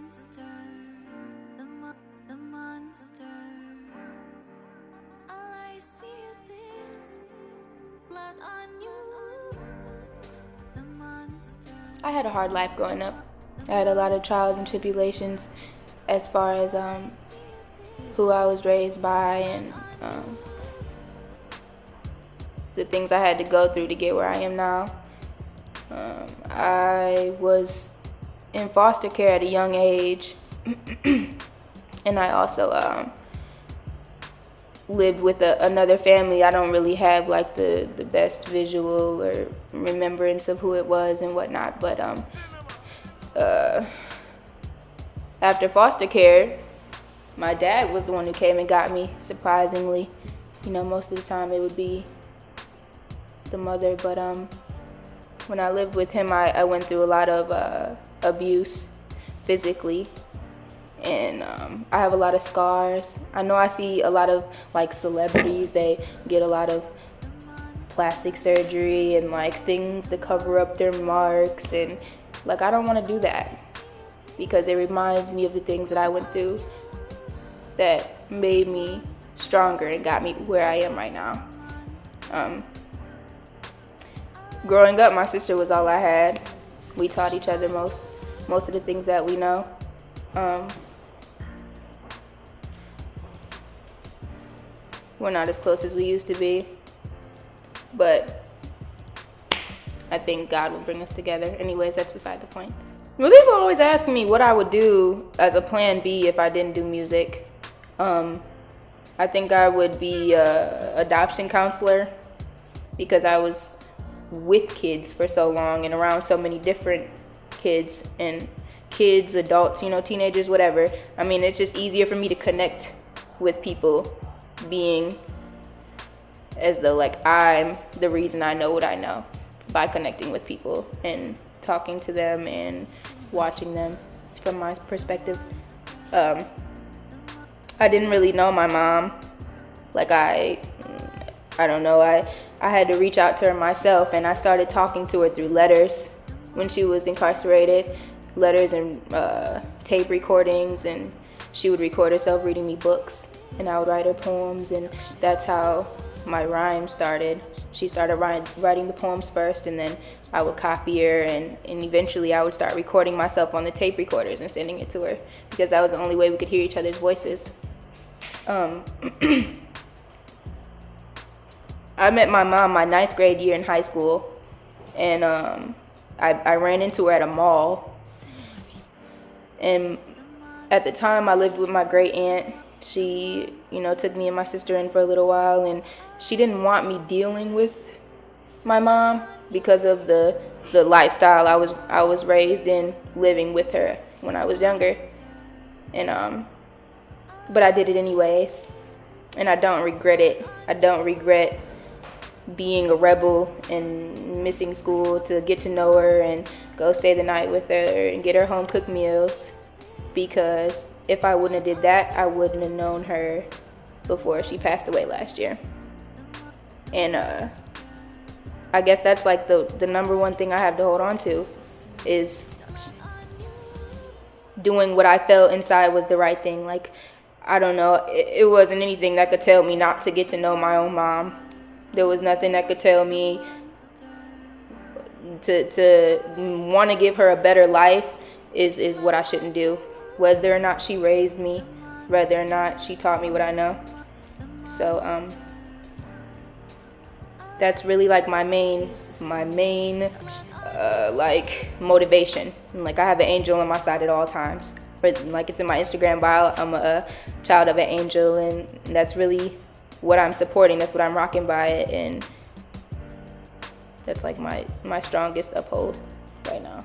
monster, the monster. All I see is this blood on you. The monster. I had a hard life growing up. I had a lot of trials and tribulations as far as who I was raised by and the things I had to go through to get where I am now. I was in foster care at a young age, and I also lived with another family. I don't really have like the best visual or remembrance of who it was and whatnot, but after foster care, my dad was the one who came and got me, surprisingly. You know, most of the time it would be the mother, but when I lived with him, I went through a lot of abuse physically, and I have a lot of scars. I know I see a lot of like celebrities, they get a lot of plastic surgery and like things to cover up their marks, and like I don't want to do that because it reminds me of the things that I went through that made me stronger and got me where I am right now. Growing up, my sister was all I had. We taught each other most of the things that we know. We're not as close as we used to be, but I think God will bring us together. Anyways, that's beside the point. Well, people always ask me what I would do as a plan B if I didn't do music. I think I would be an adoption counselor because I was with kids for so long and around so many different kids, adults, teenagers, whatever. I mean, it's just easier for me to connect with people, being as though like I'm the reason I know what I know, by connecting with people and talking to them and watching them from my perspective. I didn't really know my mom. Like I don't know, I had to reach out to her myself, and I started talking to her through letters when she was incarcerated, letters and tape recordings, and she would record herself reading me books, and I would write her poems, and that's how my rhyme started. She started writing the poems first, and then I would copy her, and eventually I would start recording myself on the tape recorders and sending it to her, because that was the only way we could hear each other's voices. I met my mom my 9th grade year in high school, and I ran into her at a mall. And at the time, I lived with my great aunt. She, took me and my sister in for a little while, and she didn't want me dealing with my mom because of the lifestyle I was raised in, living with her when I was younger. And but I did it anyways, and I don't regret it. I don't regret being a rebel and missing school to get to know her and go stay the night with her and get her home cooked meals, because if I wouldn't have did that, I wouldn't have known her before she passed away last year. And I guess that's like the number one thing I have to hold on to, is doing what I felt inside was the right thing. Like, I don't know, it wasn't anything that could tell me not to get to know my own mom. There was nothing that could tell me to want to give her a better life is what I shouldn't do. Whether or not she raised me, whether or not she taught me what I know. So that's really like my main like motivation. Like, I have an angel on my side at all times. But like, it's in my Instagram bio, I'm a child of an angel, and that's really what I'm supporting. That's what I'm rocking by it, and that's like my strongest uphold right now.